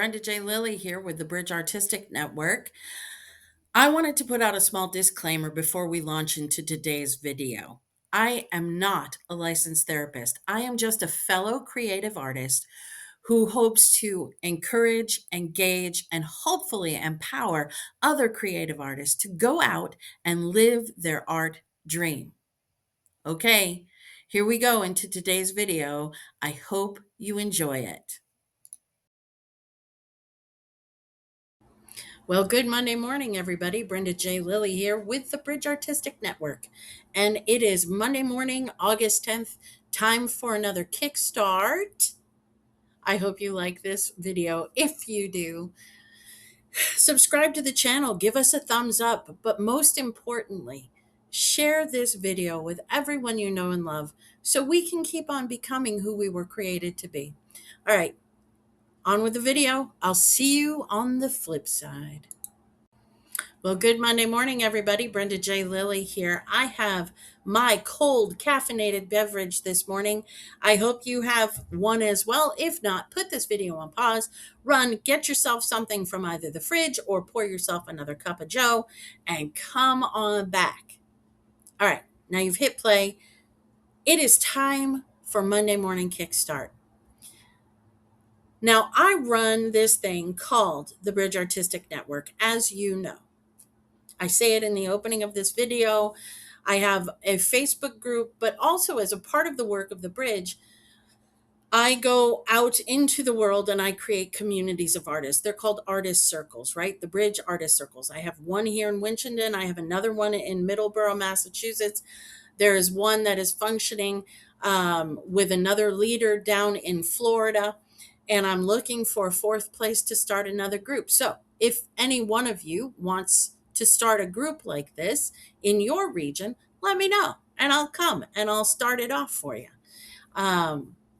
Brenda J. Lilly here with the Bridge Artistic Network. I wanted to put out a small disclaimer before we launch into today's video. I am not a licensed therapist. I am just a fellow creative artist who hopes to encourage, engage, and hopefully empower other creative artists to go out and live their art dream. Okay, here we go into today's video. I hope you enjoy it. Well, good Monday morning, everybody. Brenda J. Lilly here with the Bridge Artistic Network. And it is Monday morning, August 10th, time for another Kickstart. I hope you like this video. If you do, subscribe to the channel, give us a thumbs up, but most importantly, share this video with everyone you know and love so we can keep on becoming who we were created to be. All right, on with the video. I'll see you on the flip side. Well, good Monday morning, everybody. Brenda J. Lilly here. I have my cold caffeinated beverage this morning. I hope you have one as well. If not, put this video on pause, run, get yourself something from either the fridge or pour yourself another cup of joe and come on back. All right, now you've hit play. It is time for Monday Morning Kickstart. Now, I run this thing called the Bridge Artistic Network, as you know. I say it in the opening of this video. I have a Facebook group, but also as a part of the work of the Bridge, I go out into the world and I create communities of artists. They're called artist circles, right? The Bridge Artist Circles. I have one here in Winchendon. I have another one in Middleborough, Massachusetts. There is one that is functioning with another leader down in Florida. And I'm looking for a fourth place to start another group. So if any one of you wants to start a group like this in your region, let me know and I'll come and I'll start it off for you.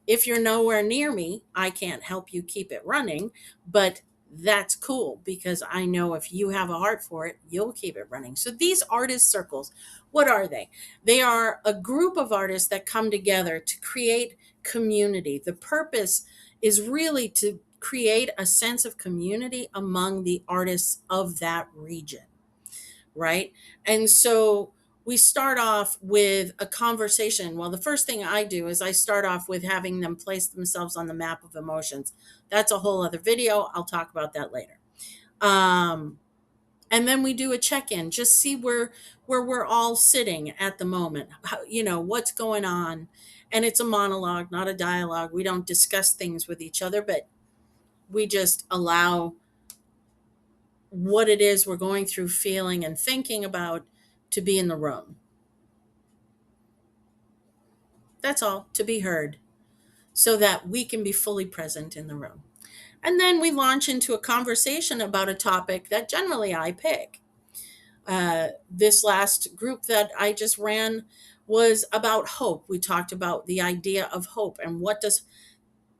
If you're nowhere near me, I can't help you keep it running, but that's cool because I know if you have a heart for it, you'll keep it running. So these artist circles, what are they? They are a group of artists that come together to create community. The purpose is really to create a sense of community among the artists of that region, right? And so we start off with a conversation. Well, the first thing I do is I start off with having them place themselves on the map of emotions. That's a whole other video. I'll talk about that later. And then we do a check-in, just see where we're all sitting at the moment. How, what's going on. And it's a monologue, not a dialogue. We don't discuss things with each other, but we just allow what it is we're going through, feeling and thinking about to be in the room. That's all, to be heard, so that we can be fully present in the room. And then we launch into a conversation about a topic that generally I pick. This last group that I just ran was about hope. We talked about the idea of hope and what does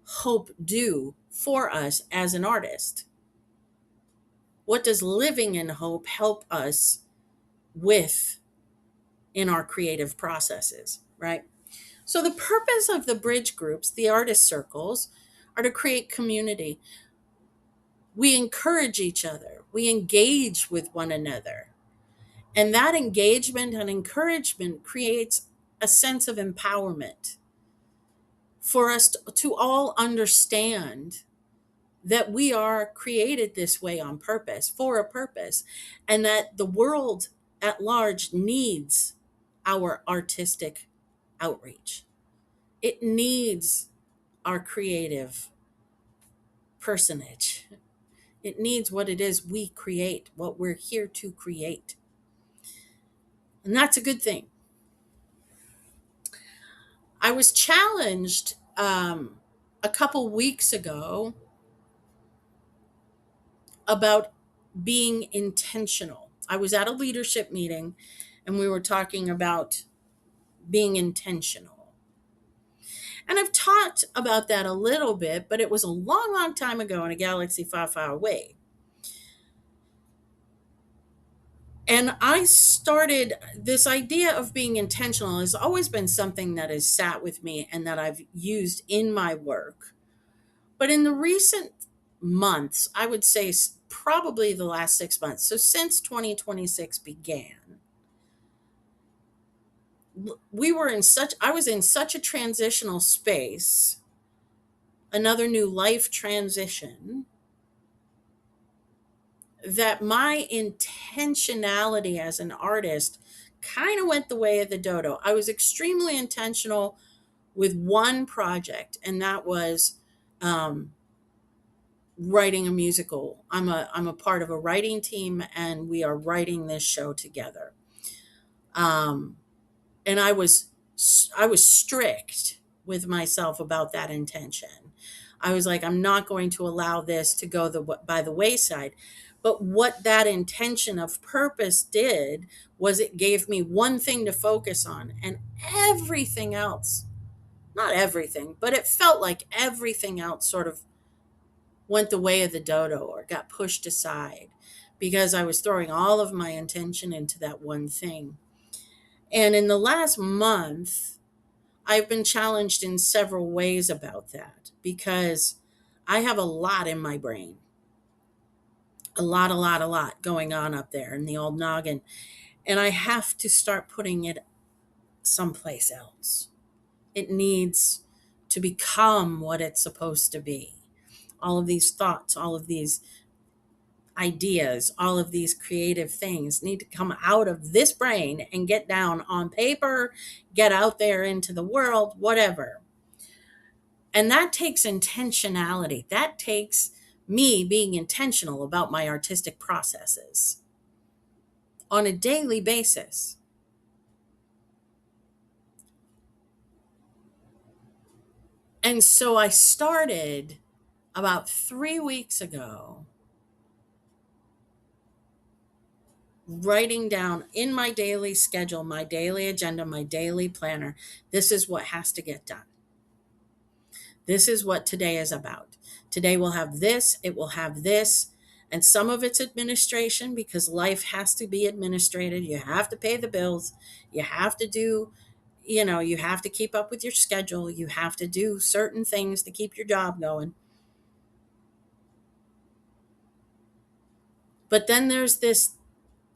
hope do for us as an artist? What does living in hope help us with in our creative processes, right? So the purpose of the bridge groups, the artist circles, are to create community. We encourage each other. We engage with one another. And that engagement and encouragement creates a sense of empowerment for us to all understand that we are created this way on purpose, for a purpose, and that the world at large needs our artistic outreach. It needs our creative personage. It needs what it is we create, what we're here to create. And that's a good thing. I was challenged a couple weeks ago about being intentional. I was at a leadership meeting and we were talking about being intentional. And I've talked about that a little bit, but it was a long, long time ago in a galaxy far, far away. And I started this idea of being intentional has always been something that has sat with me and that I've used in my work. But in the recent months, I would say probably the last 6 months. So since 2026 began, I was in such a transitional space, another new life transition, that my intentionality as an artist kind of went the way of the dodo. I was extremely intentional with one project, and that was um, writing a musical. I'm a part of a writing team, and we are writing this show together. Um, and I was strict with myself about that intention. I was like, I'm not going to allow this to go by the wayside. But what that intention of purpose did was it gave me one thing to focus on, and everything else, not everything, but it felt like everything else sort of went the way of the dodo or got pushed aside because I was throwing all of my intention into that one thing. And in the last month, I've been challenged in several ways about that because I have a lot in my brain, a lot going on up there in the old noggin. And I have to start putting it someplace else. It needs to become what it's supposed to be. All of these thoughts, all of these ideas, all of these creative things need to come out of this brain and get down on paper, get out there into the world, whatever. And that takes intentionality. That takes me being intentional about my artistic processes on a daily basis. And so I started about 3 weeks ago writing down in my daily schedule, my daily agenda, my daily planner, this is what has to get done. This is what today is about. Today we'll have this, it will have this, and some of it's administration because life has to be administrated. You have to pay the bills. You have to do, you have to keep up with your schedule. You have to do certain things to keep your job going. But then there's this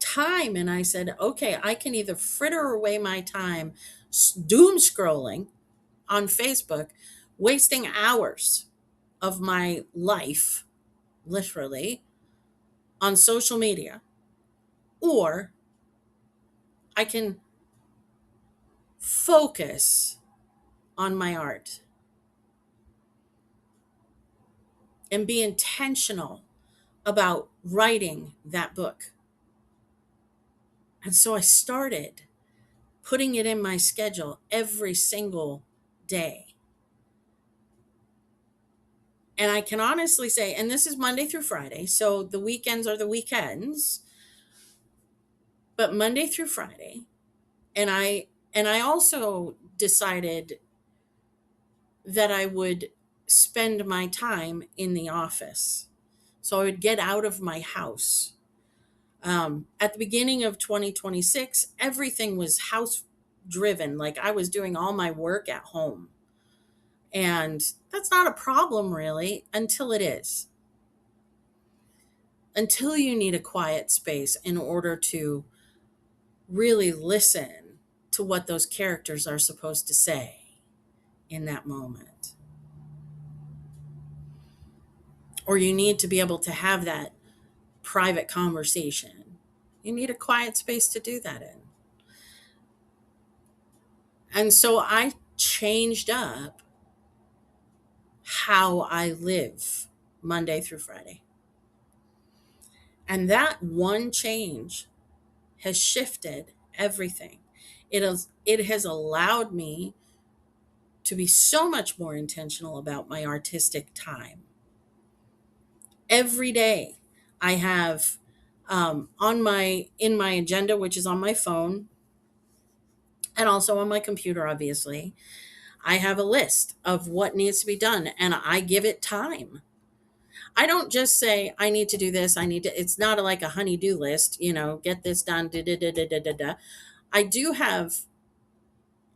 time, and I said, okay, I can either fritter away my time doom scrolling on Facebook, wasting hours of my life, literally, on social media, or I can focus on my art and be intentional about writing that book. And so I started putting it in my schedule every single day. And I can honestly say, and this is Monday through Friday, so the weekends are the weekends, but Monday through Friday. And I also decided that I would spend my time in the office. So I would get out of my house. At the beginning of 2026, everything was house driven. Like I was doing all my work at home. And that's not a problem really until it is. Until you need a quiet space in order to really listen to what those characters are supposed to say in that moment. Or you need to be able to have that private conversation. You need a quiet space to do that in. And so I changed up how I live Monday through Friday. And that one change has shifted everything. It has allowed me to be so much more intentional about my artistic time. Every day I have in my agenda, which is on my phone and also on my computer, obviously, I have a list of what needs to be done and I give it time. I don't just say, I need to do this. It's not like a honey-do list, get this done. Da, da, da, da, da, da, da. I do have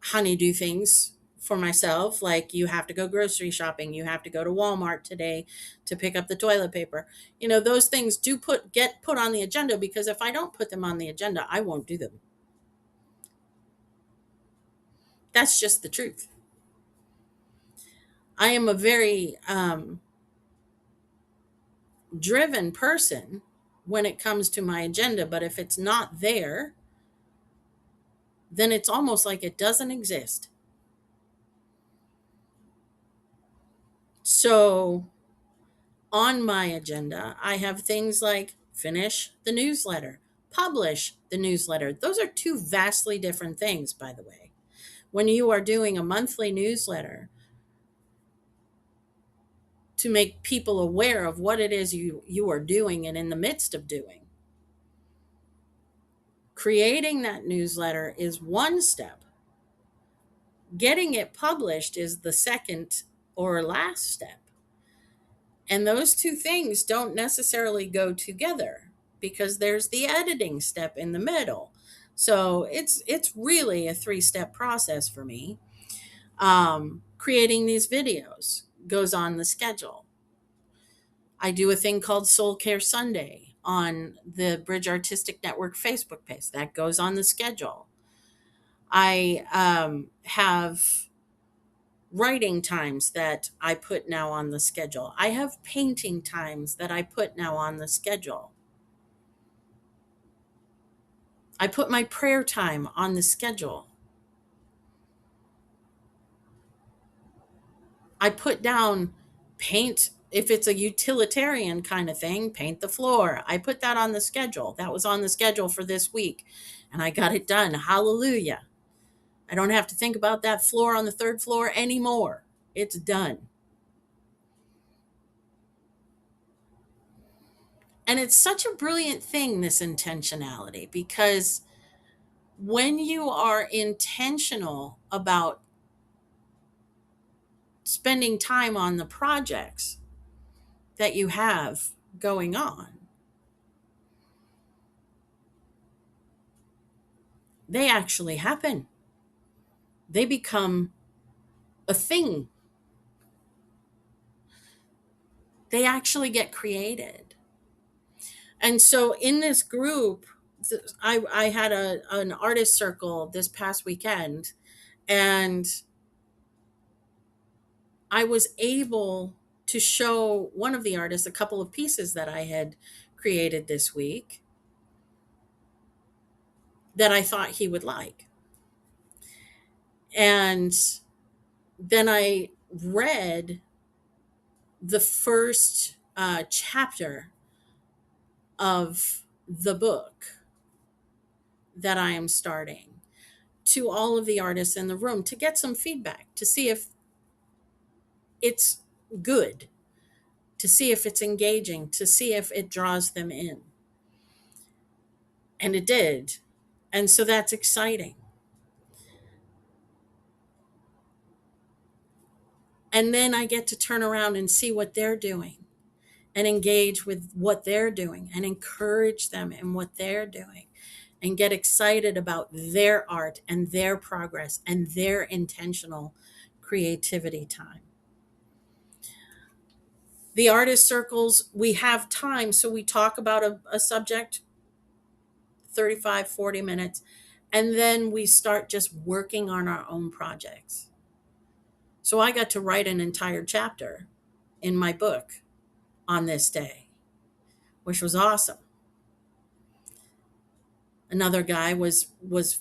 honey-do things for myself, like you have to go grocery shopping, you have to go to Walmart today to pick up the toilet paper. Those things get put on the agenda, because if I don't put them on the agenda, I won't do them. That's just the truth. I am a very driven person when it comes to my agenda, but if it's not there, then it's almost like it doesn't exist. So on my agenda, I have things like finish the newsletter, publish the newsletter. Those are two vastly different things, by the way. When you are doing a monthly newsletter to make people aware of what it is you are doing and in the midst of doing, creating that newsletter is one step. Getting it published is the second or last step. And those two things don't necessarily go together, because there's the editing step in the middle. So it's really a three-step process for me. Creating these videos goes on the schedule. I do a thing called Soul Care Sunday on the Bridge Artistic Network Facebook page. That goes on the schedule. I have writing times that I put now on the schedule. I have painting times that I put now on the schedule. I put my prayer time on the schedule. I put down paint, if it's a utilitarian kind of thing, paint the floor. I put that on the schedule. That was on the schedule for this week, and I got it done. Hallelujah. I don't have to think about that floor on the third floor anymore. It's done. And it's such a brilliant thing, this intentionality, because when you are intentional about spending time on the projects that you have going on, they actually happen. They become a thing. They actually get created. And so in this group, I had an artist circle this past weekend, and I was able to show one of the artists a couple of pieces that I had created this week that I thought he would like. And then I read the first chapter of the book that I am starting to all of the artists in the room to get some feedback, to see if it's good, to see if it's engaging, to see if it draws them in. And it did. And so that's exciting. And then I get to turn around and see what they're doing and engage with what they're doing and encourage them in what they're doing and get excited about their art and their progress and their intentional creativity time. The artist circles, we have time, so we talk about a subject 35, 40 minutes, and then we start just working on our own projects. So I got to write an entire chapter in my book on this day, which was awesome. Another guy was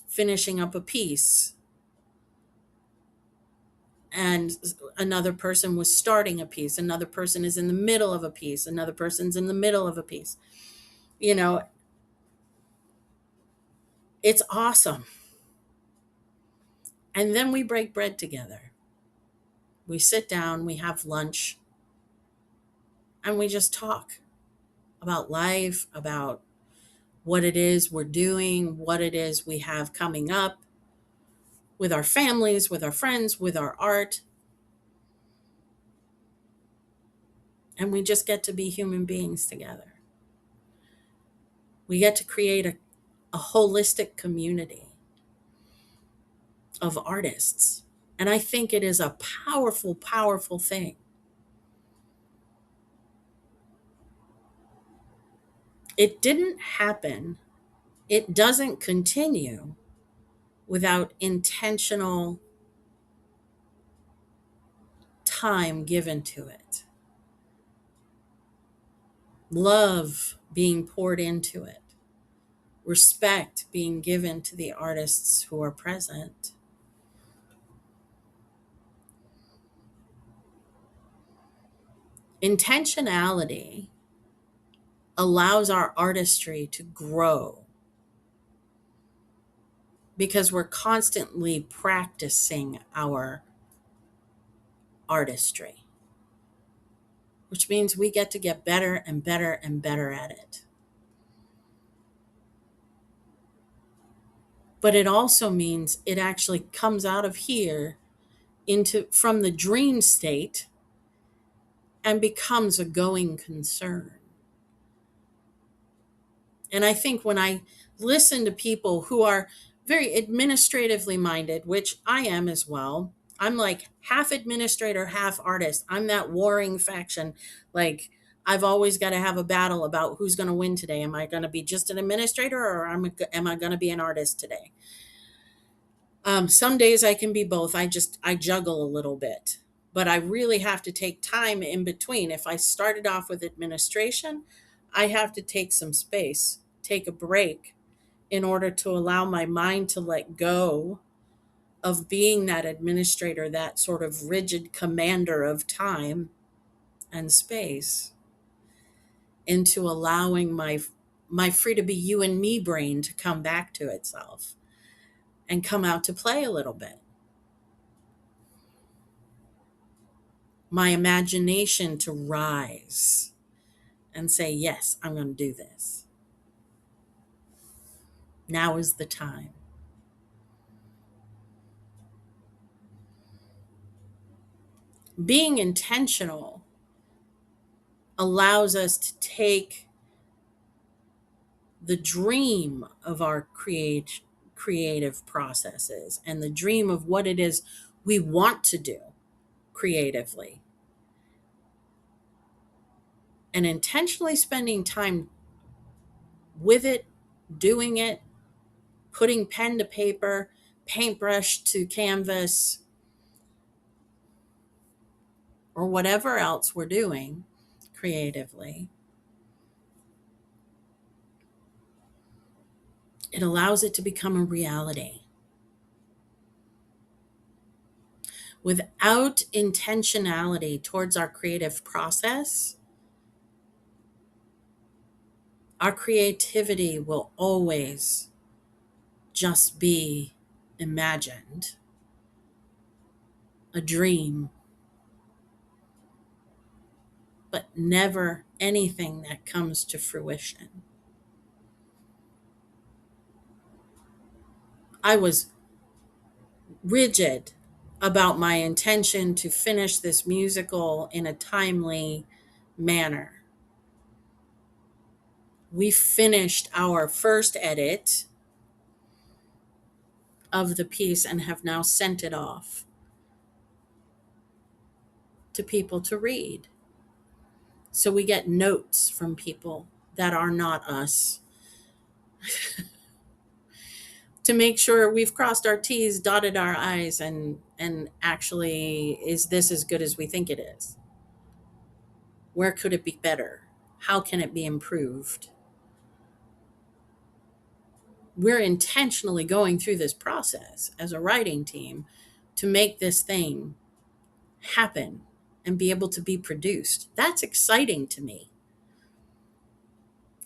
finishing up a piece, and another person was starting a piece, another person is in the middle of a piece, another person's in the middle of a piece. You know, it's awesome. And then we break bread together. We sit down, we have lunch, and we just talk about life, about what it is we're doing, what it is we have coming up with our families, with our friends, with our art. And we just get to be human beings together. We get to create a holistic community of artists. And I think it is a powerful, powerful thing. It didn't happen, it doesn't continue without intentional time given to it, love being poured into it, respect being given to the artists who are present. Intentionality allows our artistry to grow because we're constantly practicing our artistry, which means we get to get better and better and better at it. But it also means it actually comes out of here into from the dream state and becomes a going concern. And I think when I listen to people who are very administratively minded, which I am as well, I'm like half administrator, half artist. I'm that warring faction. Like, I've always got to have a battle about who's going to win today. Am I going to be just an administrator, or am I going to be an artist today? Some days I can be both. I juggle a little bit, but I really have to take time in between. If I started off with administration, I have to take some space, take a break in order to allow my mind to let go of being that administrator, that sort of rigid commander of time and space, into allowing my free to be you and me brain to come back to itself and come out to play a little bit. My imagination to rise and say, yes, I'm going to do this. Now is the time. Being intentional allows us to take the dream of our creative processes and the dream of what it is we want to do creatively, and intentionally spending time with it, doing it, putting pen to paper, paintbrush to canvas, or whatever else we're doing creatively. It allows it to become a reality. Without intentionality towards our creative process, our creativity will always just be imagined, a dream, but never anything that comes to fruition. I was rigid about my intention to finish this musical in a timely manner. We finished our first edit of the piece and have now sent it off to people to read. So we get notes from people that are not us to make sure we've crossed our T's, dotted our I's, and actually, is this as good as we think it is? Where could it be better? How can it be improved? We're intentionally going through this process as a writing team to make this thing happen and be able to be produced. That's exciting to me.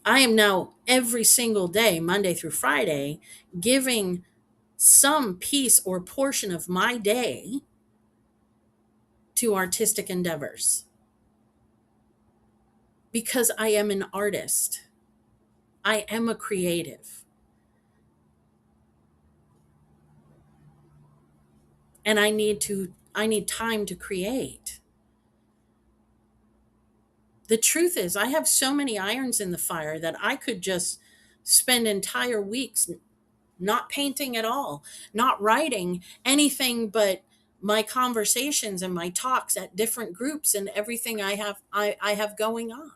I am now every single day, Monday through Friday, giving some piece or portion of my day to artistic endeavors because I am an artist. I am a creative. And I need time to create. The truth is, I have so many irons in the fire that I could just spend entire weeks not painting at all, not writing anything but my conversations and my talks at different groups and everything I have going on.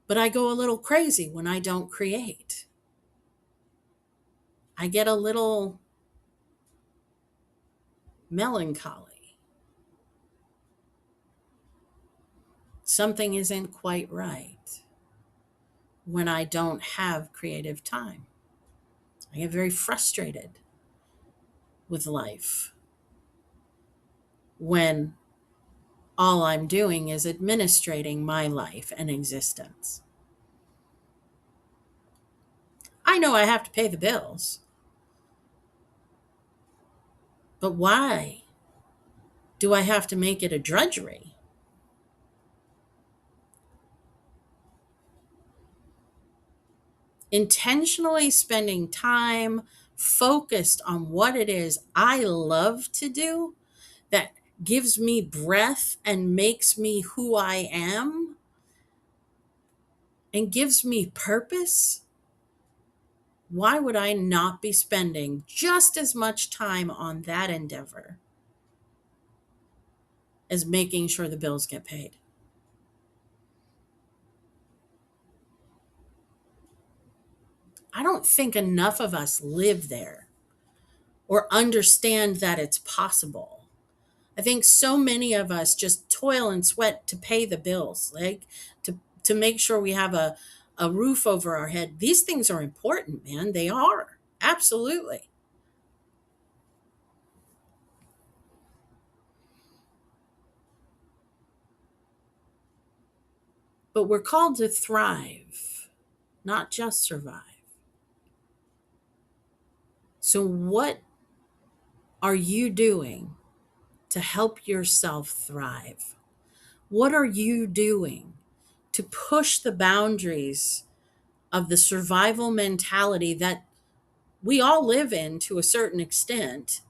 But I go a little crazy when I don't create. I get a little melancholy. Something isn't quite right when I don't have creative time. I get very frustrated with life when all I'm doing is administrating my life and existence. I know I have to pay the bills, but why do I have to make it a drudgery? Intentionally spending time focused on what it is I love to do that gives me breath and makes me who I am and gives me purpose, why would I not be spending just as much time on that endeavor as making sure the bills get paid? I don't think enough of us live there or understand that it's possible. I think so many of us just toil and sweat to pay the bills, like to make sure we have a roof over our head. These things are important, man. They are. Absolutely. But we're called to thrive, not just survive. So what are you doing to help yourself thrive? What are you doing to push the boundaries of the survival mentality that we all live in to a certain extent,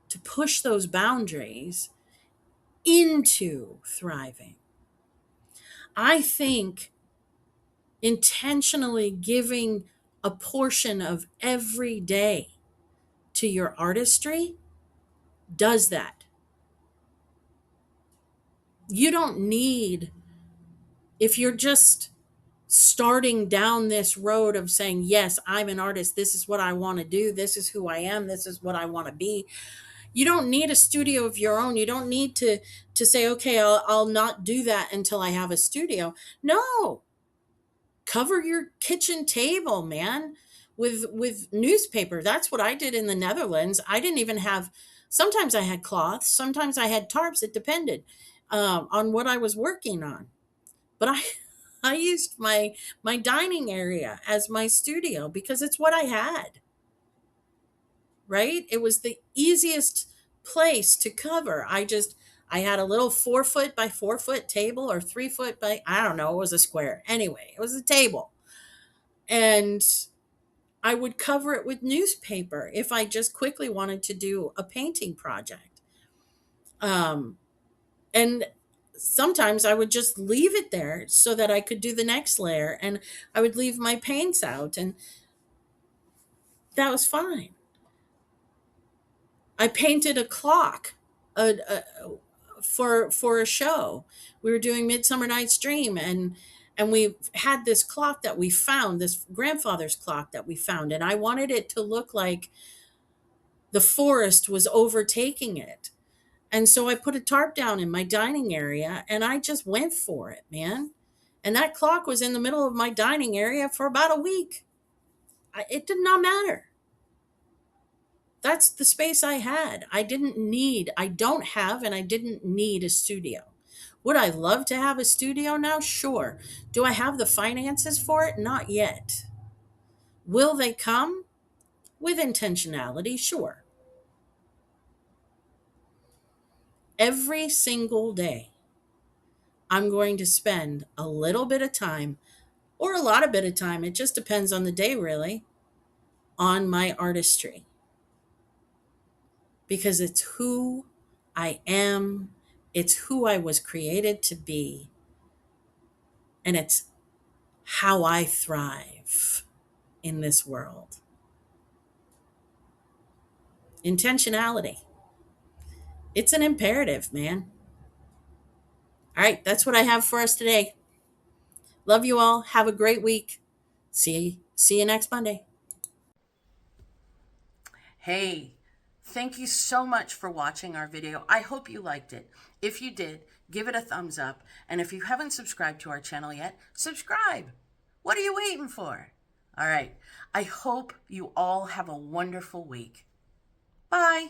to push those boundaries into thriving? I think intentionally giving a portion of every day to your artistry does that. You don't need, if you're just starting down this road of saying, yes, I'm an artist, this is what I want to do, this is who I am, this is what I want to be. You don't need a studio of your own. You don't need to say, okay, I'll not do that until I have a studio. No, cover your kitchen table, man, with newspaper. That's what I did in the Netherlands. I didn't even have, sometimes I had cloths, sometimes I had tarps. It depended on what I was working on. But I used my dining area as my studio because it's what I had, right? It was the easiest place to cover. I had a little 4 foot by 4 foot table, or 3 foot by, I don't know, it was a square. Anyway, it was a table. And I would cover it with newspaper if I just quickly wanted to do a painting project. Um, and sometimes I would just leave it there so that I could do the next layer, and I would leave my paints out, and that was fine. I painted a clock for a show. We were doing Midsummer Night's Dream, and we had this clock that we found, this grandfather's clock that we found, and I wanted it to look like the forest was overtaking it. And so I put a tarp down in my dining area and I just went for it, man. And that clock was in the middle of my dining area for about a week. It did not matter. That's the space I had. I don't have, and I didn't need a studio. Would I love to have a studio now? Sure. Do I have the finances for it? Not yet. Will they come? With intentionality? Sure. Every single day, I'm going to spend a little bit of time, or a lot of bit of time, it just depends on the day, really, on my artistry. Because it's who I am, it's who I was created to be, and it's how I thrive. in this world. Intentionality. It's an imperative, man. All right, that's what I have for us today. Love you all. Have a great week. See you next Monday. Hey, thank you so much for watching our video. I hope you liked it. If you did, give it a thumbs up. And if you haven't subscribed to our channel yet, subscribe. What are you waiting for? All right. I hope you all have a wonderful week. Bye.